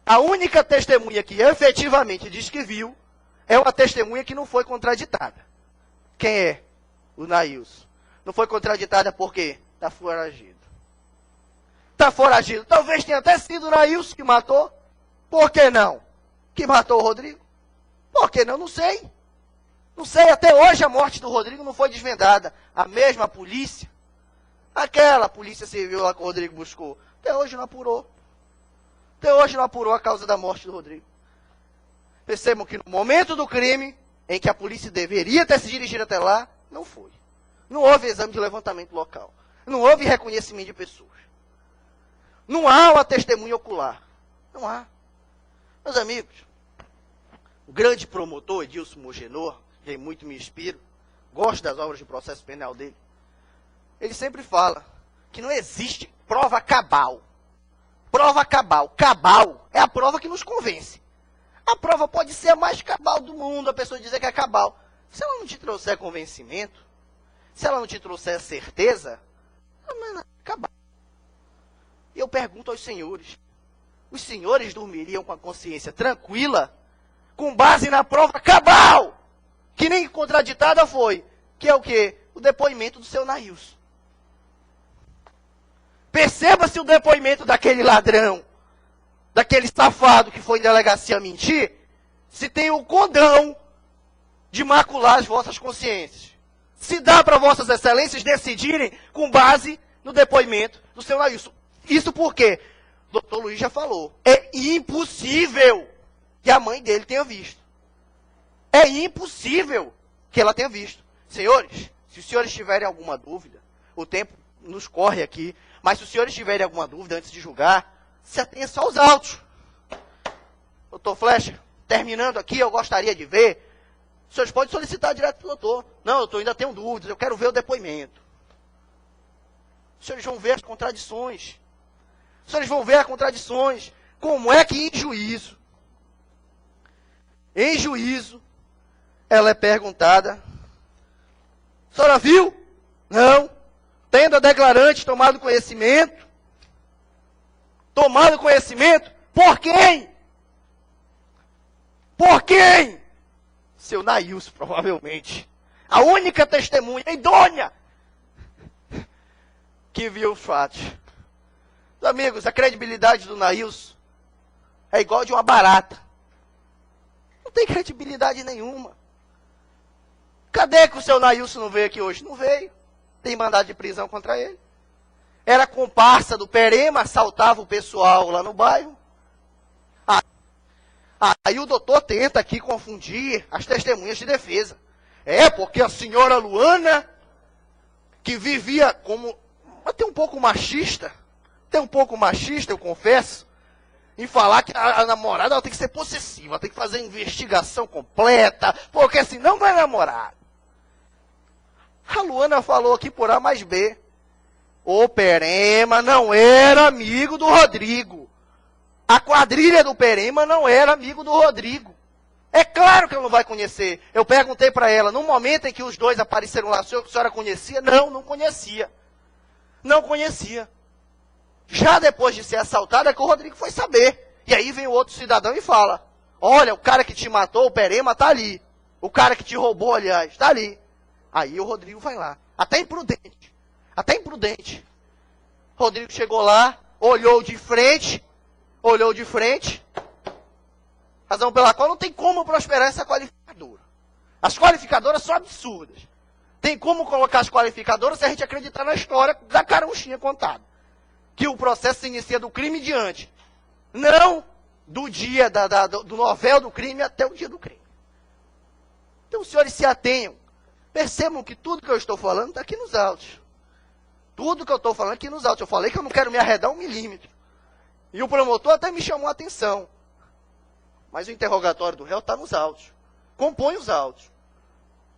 Speaker 1: a única testemunha que efetivamente diz que viu, é uma testemunha que não foi contraditada. Quem é? O Nailson. Não foi contraditada por quê? Está foragido. Está foragido. Talvez tenha até sido o Nailson que matou. Por que não? Que matou o Rodrigo? Por que não? Não sei. Não sei. Até hoje a morte do Rodrigo não foi desvendada. A mesma polícia, aquela polícia civil lá que o Rodrigo buscou, até hoje não apurou. Até hoje não apurou a causa da morte do Rodrigo. Percebam que no momento do crime, em que a polícia deveria ter se dirigido até lá, não foi. Não houve exame de levantamento local. Não houve reconhecimento de pessoas. Não há uma testemunha ocular. Não há. Meus amigos, o grande promotor, Edilson Mogenor, que muito me inspiro, gosto das obras de processo penal dele, ele sempre fala que não existe prova cabal. Prova cabal. Cabal é a prova que nos convence. A prova pode ser a mais cabal do mundo, a pessoa dizer que é cabal. Se ela não te trouxer convencimento, se ela não te trouxer certeza, não é cabal. E eu pergunto aos senhores, os senhores dormiriam com a consciência tranquila, com base na prova cabal, que nem contraditada foi, que é o quê? O depoimento do seu Nailson. Perceba-se o depoimento daquele ladrão, daquele safado que foi em delegacia mentir, se tem o condão de macular as vossas consciências. Se dá para vossas excelências decidirem com base no depoimento do seu Nailson. Isso porque, o doutor Luiz já falou, é impossível que a mãe dele tenha visto. É impossível que ela tenha visto. Senhores, se os senhores tiverem alguma dúvida, o tempo nos corre aqui, mas se os senhores tiverem alguma dúvida antes de julgar, se atenha só aos autos. Doutor Flecha, terminando aqui, eu gostaria de ver. Os senhores podem solicitar direto para o doutor. Não, doutor, ainda tenho dúvidas, eu quero ver o depoimento. Os senhores vão ver as contradições. Os senhores vão ver as contradições. Como é que em juízo, ela é perguntada: a senhora viu? Não. Tendo a declarante tomado conhecimento? Tomado conhecimento? Por quem? Por quem? Seu Nailson, provavelmente. A única testemunha idônea que viu os fatos. Amigos, a credibilidade do Nailson é igual de uma barata. Não tem credibilidade nenhuma. Cadê que o seu Nailson não veio aqui hoje? Não veio. Tem mandado de prisão contra ele. Era comparsa do Perema, assaltava o pessoal lá no bairro. Aí o doutor tenta aqui confundir as testemunhas de defesa. É, porque a senhora Luana, que vivia como... até um pouco machista, eu confesso, em falar que a namorada ela tem que ser possessiva, ela tem que fazer investigação completa, porque senão não é namorada. A Luana falou aqui por A mais B. O Perema não era amigo do Rodrigo. A quadrilha do Perema não era amigo do Rodrigo. É claro que ela não vai conhecer. Eu perguntei para ela, no momento em que os dois apareceram lá, a senhora conhecia? Não, não conhecia. Não conhecia. Já depois de ser assaltada, é que o Rodrigo foi saber. E aí vem o outro cidadão e fala: olha, o cara que te matou, o Perema, tá ali. O cara que te roubou, aliás, tá ali. Aí o Rodrigo vai lá. Até imprudente. Até imprudente. Rodrigo chegou lá, olhou de frente. Razão pela qual não tem como prosperar essa qualificadora. As qualificadoras são absurdas. Tem como colocar as qualificadoras se a gente acreditar na história da Carunchinha contada. Que o processo se inicia do crime em diante. Não do dia do novel do crime até o dia do crime. Então os senhores se atenham. Percebam que tudo que eu estou falando está aqui nos autos. Tudo que eu estou falando aqui nos autos. Eu falei que eu não quero me arredar 1 milímetro. E o promotor até me chamou a atenção. Mas o interrogatório do réu está nos autos. Compõe os autos.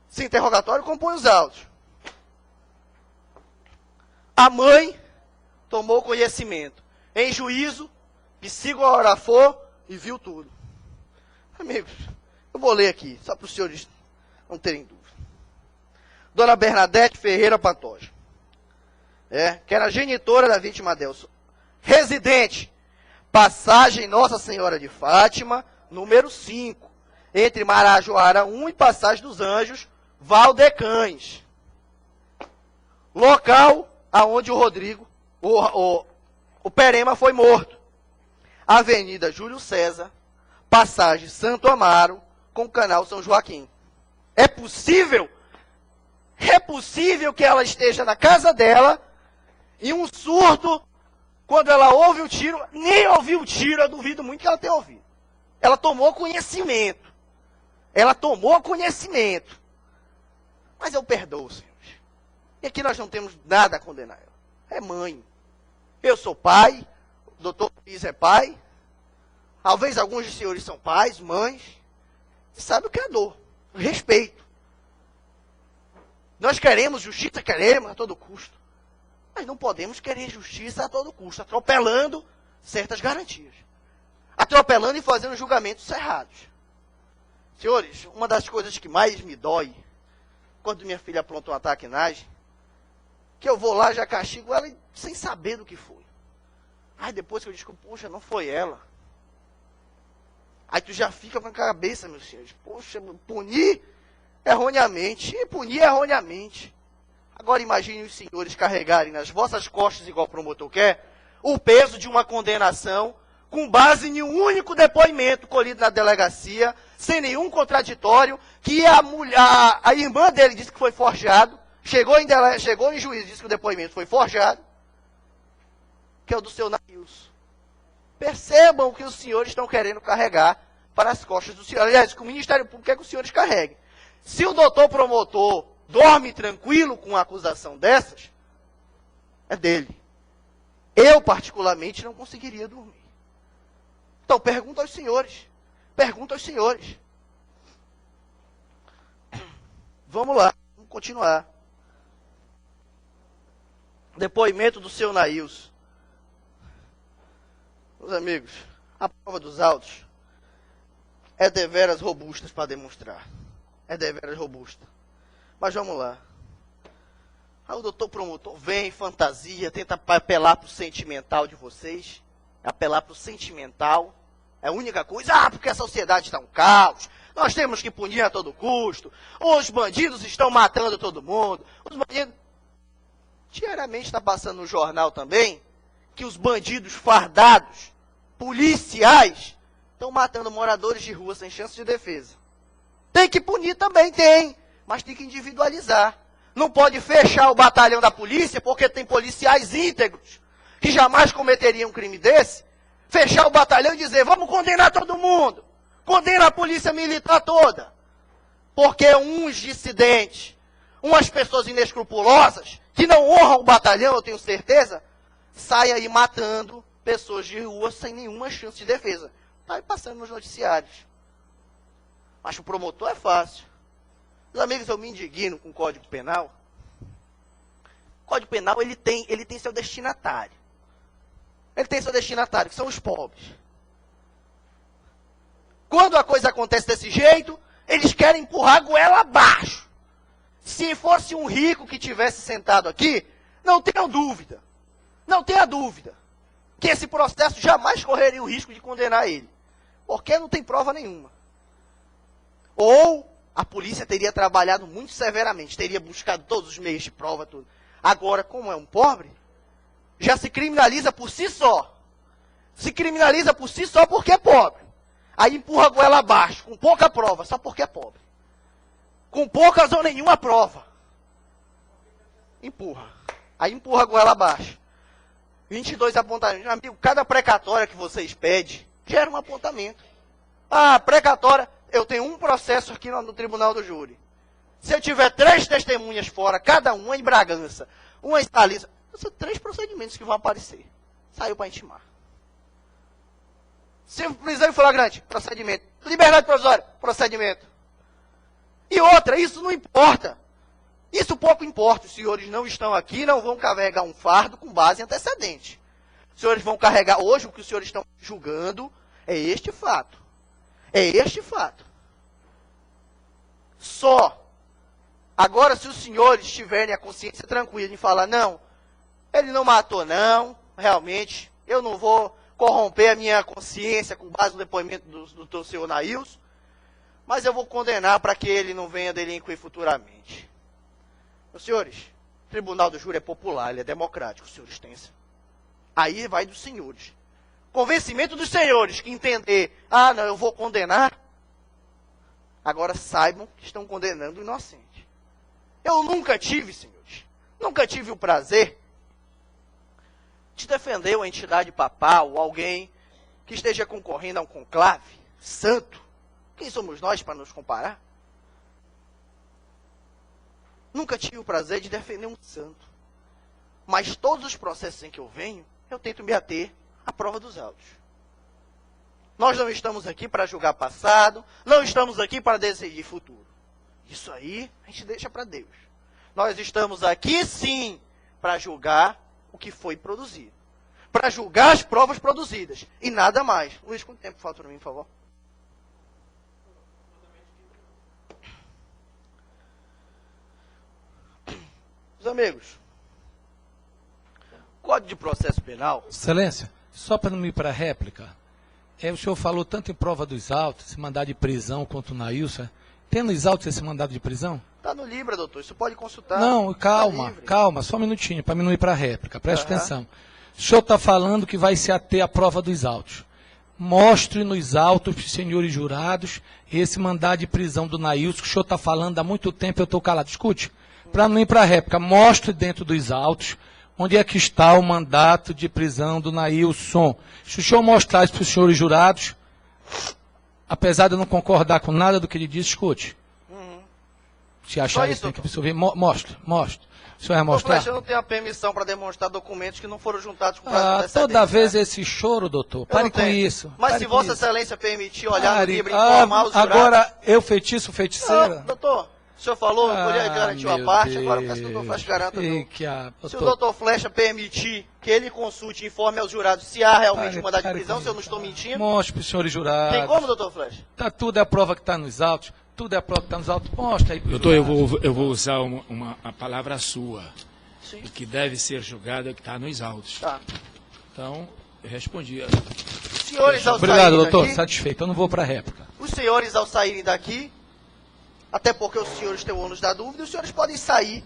Speaker 1: Se interrogatório, compõe os autos. A mãe tomou conhecimento. Em juízo, psicografou e viu tudo. Amigos, eu vou ler aqui, só para os senhores não terem dúvida. Dona Bernadette Ferreira Pantoja, que era genitora da vítima Adelson. Residente, passagem Nossa Senhora de Fátima, número 5, entre Marajoara 1 e Passagem dos Anjos, Valdecães. Local aonde o Rodrigo, o Perema foi morto. Avenida Júlio César, Passagem Santo Amaro, com o Canal São Joaquim. É possível que ela esteja na casa dela e um surdo quando ela ouve o tiro, nem ouviu o tiro, eu duvido muito que ela tenha ouvido. Ela tomou conhecimento. Ela tomou conhecimento. Mas eu perdoo, senhores. E aqui nós não temos nada a condenar ela. É mãe. Eu sou pai, o doutor Luiz é pai. Talvez alguns dos senhores são pais, mães. E sabe o que é dor? O respeito. Nós queremos justiça, queremos a todo custo. Mas não podemos querer justiça a todo custo, atropelando certas garantias. Atropelando e fazendo julgamentos errados. Senhores, uma das coisas que mais me dói, quando minha filha apronta uma traquinagem, que eu vou lá, já castigo ela sem saber do que foi. Aí depois que eu descubro, poxa, não foi ela. Aí tu já fica com a cabeça, meus senhores, poxa, punir erroneamente, e punir erroneamente. Agora imagine os senhores carregarem nas vossas costas, igual o promotor quer, o peso de uma condenação com base em um único depoimento colhido na delegacia, sem nenhum contraditório, que a irmã dele disse que foi forjado, chegou em juízo, disse que o depoimento foi forjado, que é o do seu Nailson. Percebam o que os senhores estão querendo carregar para as costas do senhor. Aliás, que o Ministério Público quer que os senhores carreguem. Se o doutor promotor dorme tranquilo com uma acusação dessas, é dele. Eu, particularmente, não conseguiria dormir. Então, pergunta aos senhores. Pergunta aos senhores. Vamos lá, vamos continuar. Depoimento do seu Nailson. Meus amigos, a prova dos autos é deveras robusta para demonstrar. É deveras robusta. Mas vamos lá. Aí o doutor promotor vem, fantasia, tenta apelar para o sentimental de vocês. Apelar para o sentimental. É a única coisa. Ah, porque a sociedade está um caos. Nós temos que punir a todo custo. Os bandidos estão matando todo mundo. Os bandidos... Diariamente está passando no jornal também que os bandidos fardados, policiais, estão matando moradores de rua sem chance de defesa. Tem que punir também, tem. Mas tem que individualizar. Não pode fechar o batalhão da polícia, porque tem policiais íntegros, que jamais cometeriam um crime desse. Fechar o batalhão e dizer, vamos condenar todo mundo. Condena a polícia militar toda. Porque uns dissidentes, umas pessoas inescrupulosas, que não honram o batalhão, eu tenho certeza, saem aí matando pessoas de rua sem nenhuma chance de defesa. Está aí passando nos noticiários. Mas o promotor é fácil. Meus amigos, eu me indigno com o Código Penal. O Código Penal, ele tem seu destinatário. Ele tem seu destinatário, que são os pobres. Quando a coisa acontece desse jeito, eles querem empurrar a goela abaixo. Se fosse um rico que tivesse sentado aqui, não tenham dúvida. Não tenha dúvida. Que esse processo jamais correria o risco de condenar ele. Porque não tem prova nenhuma. Ou a polícia teria trabalhado muito severamente, teria buscado todos os meios de prova, tudo. Agora, como é um pobre, já se criminaliza por si só. Se criminaliza por si só porque é pobre. Aí empurra a goela abaixo, com pouca prova, só porque é pobre. Com poucas ou nenhuma prova. Empurra. Aí empurra a goela abaixo. 22 apontamentos. Amigo, cada precatória que vocês pedem, gera um apontamento. Ah, precatória, eu tenho um processo aqui no Tribunal do Júri. Se eu tiver 3 testemunhas fora, cada uma em Bragança, uma em Thalissa, são 3 procedimentos que vão aparecer. Saiu para intimar. Se prisão em flagrante, procedimento. Liberdade provisória, procedimento. E outra, isso não importa. Isso pouco importa. Os senhores não estão aqui, não vão carregar um fardo com base em antecedente. Os senhores vão carregar, hoje o que os senhores estão julgando é este fato. É este fato. Só. Agora, se os senhores tiverem a consciência tranquila de falar, não, ele não matou não, realmente, eu não vou corromper a minha consciência com base no depoimento do senhor Nailson, mas eu vou condenar para que ele não venha delinquir futuramente. Meus senhores, o Tribunal do Júri é popular, ele é democrático, os senhores têm. Aí vai dos senhores. Convencimento dos senhores que entender, ah, não, eu vou condenar. Agora saibam que estão condenando o inocente. Eu nunca tive, senhores, nunca tive o prazer de defender uma entidade papal ou alguém que esteja concorrendo a um conclave santo. Quem somos nós para nos comparar? Nunca tive o prazer de defender um santo. Mas todos os processos em que eu venho, eu tento me ater à prova dos autos. Nós não estamos aqui para julgar passado, não estamos aqui para decidir futuro. Isso aí a gente deixa para Deus. Nós estamos aqui sim para julgar o que foi produzido. Para julgar as provas produzidas. E nada mais. Luiz, quanto tempo falta para mim, por favor? Meus amigos, Código de Processo Penal...
Speaker 2: Excelência, só para não ir para a réplica, o senhor falou tanto em prova dos autos, esse mandado de prisão contra o Nailson. Tem nos autos esse mandado de prisão?
Speaker 1: Está no Libra, doutor, isso pode consultar.
Speaker 2: Não, calma, só um minutinho, para mim não ir para a réplica, preste atenção. O senhor está falando que vai se ater à prova dos autos. Mostre nos autos, senhores jurados, esse mandado de prisão do Nailson, que o senhor está falando há muito tempo, eu estou calado. Escute, para não ir para a réplica, mostre dentro dos autos onde é que está o mandato de prisão do Nailson. Se o senhor mostrar isso para os senhores jurados, apesar de eu não concordar com nada do que ele disse, escute. Se achar isso, tem que absorver. Mostre. O senhor vai mostrar?
Speaker 1: Eu não tenho a permissão para demonstrar documentos que não foram juntados com prazo de
Speaker 2: toda vez esse choro, doutor. Pare com isso.
Speaker 1: Mas se Vossa Excelência permitir olhar no livro e informar os jurados...
Speaker 2: Agora, eu feiticeira?
Speaker 1: Não, doutor, o senhor falou, eu podia garantir uma parte, agora eu peço que o doutor Flecha garanta. Se o doutor Flecha permitir que ele consulte e informe aos jurados se há realmente uma mandado de prisão, se eu não estou mentindo...
Speaker 2: Mostre para os senhores jurados.
Speaker 1: Tem como, doutor Flecha?
Speaker 2: Tudo é a prova que está nos autos. Tudo é a prova que está nos autos. Mostra aí.
Speaker 3: Doutor, eu vou usar a palavra sua. Sim. O que deve ser julgado é o que está nos autos.
Speaker 1: Tá.
Speaker 3: Então, eu respondi.
Speaker 1: Senhores, ao
Speaker 2: Obrigado, doutor. Daqui, satisfeito. Eu não vou para a réplica.
Speaker 1: Os senhores, ao saírem daqui, até porque os senhores têm o ônus da dúvida, os senhores podem sair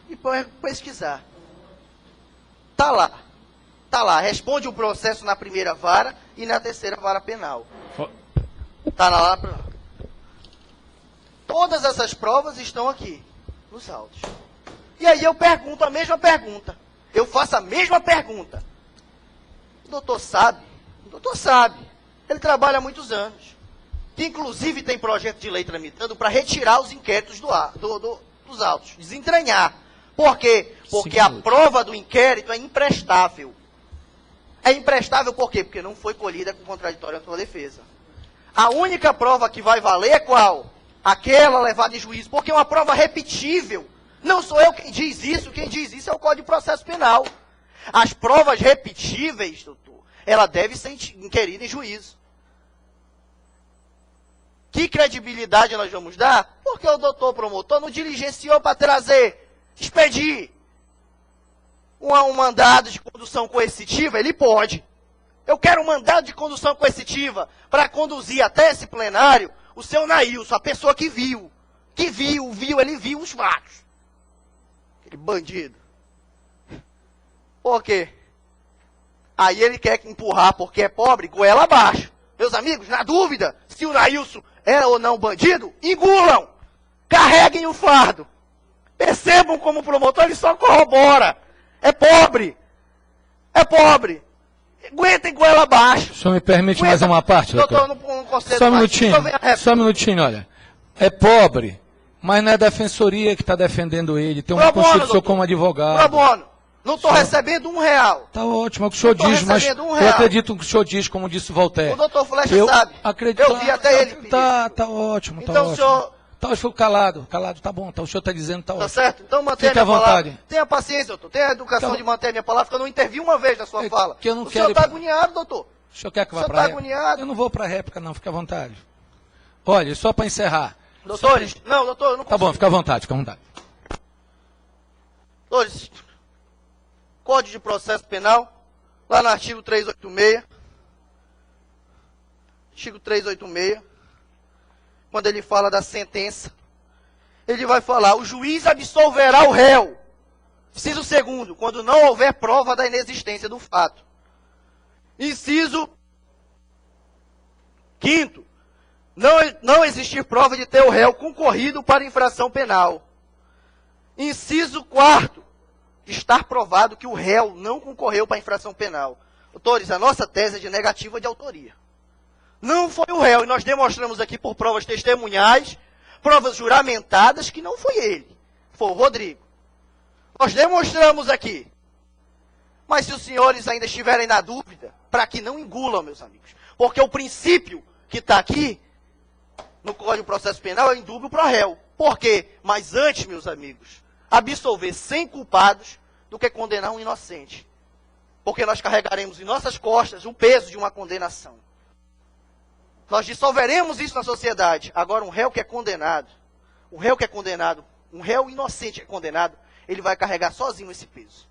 Speaker 1: e pesquisar. Tá lá. Responde o processo na primeira vara e na terceira vara penal. Tá lá. Todas essas provas estão aqui, nos autos. E aí eu pergunto a mesma pergunta. Eu faço a mesma pergunta. O doutor sabe? O doutor sabe. Ele trabalha há muitos anos. Que inclusive tem projeto de lei tramitando para retirar os inquéritos dos autos. Desentranhar. Por quê? Porque a prova do inquérito é imprestável. É imprestável por quê? Porque não foi colhida com contraditório à sua defesa. A única prova que vai valer é qual? Aquela levada em juízo, porque é uma prova repetível. Não sou eu quem diz isso é o Código de Processo Penal. As provas repetíveis, doutor, ela deve ser inquirida em juízo. Que credibilidade nós vamos dar? Porque o doutor promotor não diligenciou para expedir um mandado de condução coercitiva, ele pode. Eu quero um mandado de condução coercitiva para conduzir até esse plenário o seu Nailson, a pessoa que viu. Ele viu os fatos. Aquele bandido. Por quê? Aí ele quer empurrar porque é pobre, goela abaixo. Meus amigos, na dúvida, se o Nailson era ou não bandido, engulam. Carreguem o fardo. Percebam como o promotor ele só corrobora. É pobre. Aguentem goela abaixo.
Speaker 2: O senhor me permite mais uma parte, doutor?
Speaker 1: Doutor, não concedo
Speaker 2: só um minutinho, olha. É pobre, mas não é a defensoria que está defendendo ele. Tem um reconhecido do senhor como advogado.
Speaker 1: Pro bono. Não estou recebendo R$1.
Speaker 2: Tá ótimo, é o que o senhor diz, mas eu acredito no que o senhor diz, como disse Voltaire.
Speaker 1: O doutor Flecha sabe.
Speaker 2: Eu
Speaker 1: vi até ele pedir.
Speaker 2: Tá ótimo, tá ótimo.
Speaker 1: O senhor...
Speaker 2: Tá, eu fico calado, tá bom, o senhor está dizendo, tá ótimo.
Speaker 1: Tá certo? Então mantenha
Speaker 2: a minha
Speaker 1: palavra.
Speaker 2: Vontade.
Speaker 1: Tenha paciência, doutor. Tenha a educação de manter a minha palavra, porque eu não intervi uma vez na sua fala.
Speaker 2: Que eu não
Speaker 1: o
Speaker 2: quero
Speaker 1: senhor está agoniado, doutor.
Speaker 2: O senhor quer que eu vá
Speaker 1: para
Speaker 2: a
Speaker 1: réplica? Agoniado.
Speaker 2: Eu não vou para a réplica, não, fica à vontade. Olha, só para encerrar.
Speaker 1: Doutores, não, doutor, eu não consigo.
Speaker 2: Tá bom, fica à vontade,
Speaker 1: Doutores, Código de Processo Penal, lá no artigo 386. Artigo 386, quando ele fala da sentença, ele vai falar, o juiz absolverá o réu. Inciso 2º, quando não houver prova da inexistência do fato. Inciso 5º, não existir prova de ter o réu concorrido para infração penal. Inciso 4º, estar provado que o réu não concorreu para a infração penal. Doutores, a nossa tese é de negativa de autoria. Não foi o réu, e nós demonstramos aqui por provas testemunhais, provas juramentadas, que não foi ele, foi o Rodrigo. Nós demonstramos aqui. Mas se os senhores ainda estiverem na dúvida, para que não engulam, meus amigos, porque o princípio que está aqui, no Código de Processo Penal, é indúbio pro réu. Por quê? Mas antes, meus amigos, absolver 100 culpados do que condenar um inocente. Porque nós carregaremos em nossas costas o peso de uma condenação. Nós dissolveremos isso na sociedade. Agora, um réu que é condenado, um réu inocente que é condenado, ele vai carregar sozinho esse peso.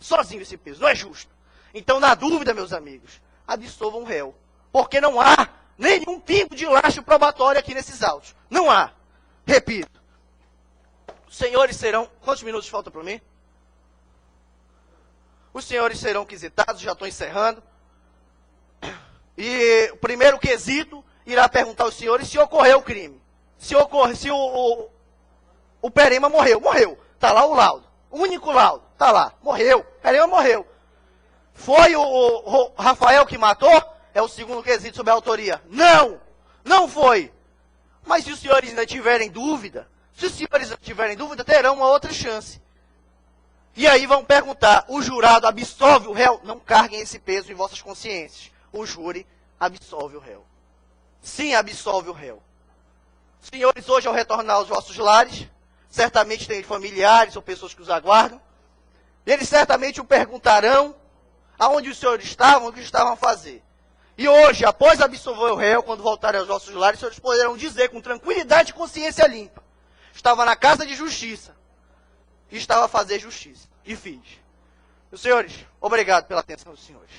Speaker 1: Sozinho esse peso. Não é justo. Então, na dúvida, meus amigos, absolvam o réu. Porque não há nenhum pingo de lastro probatório aqui nesses autos. Não há. Repito. Os senhores serão... Quantos minutos faltam para mim? Os senhores serão quisitados, já estou encerrando. E o primeiro quesito irá perguntar aos senhores se ocorreu o crime. Se o Perema morreu. Morreu. Está lá o laudo. O único laudo. Está lá. Morreu. Perema morreu. Foi o Rafael que matou? É o segundo quesito sobre a autoria. Não. Não foi. Mas se os senhores ainda tiverem dúvida, terão uma outra chance. E aí vão perguntar, o jurado absolve o réu? Não carreguem esse peso em vossas consciências. O júri absolve o réu. Sim, absolve o réu. Senhores, hoje ao retornar aos vossos lares, certamente têm familiares ou pessoas que os aguardam. Eles certamente o perguntarão aonde os senhores estavam, o que estavam a fazer. E hoje, após absolver o réu, quando voltarem aos vossos lares, os senhores poderão dizer com tranquilidade e consciência limpa: estava na casa de justiça e estava a fazer justiça. E fiz. Meus senhores, obrigado pela atenção dos senhores.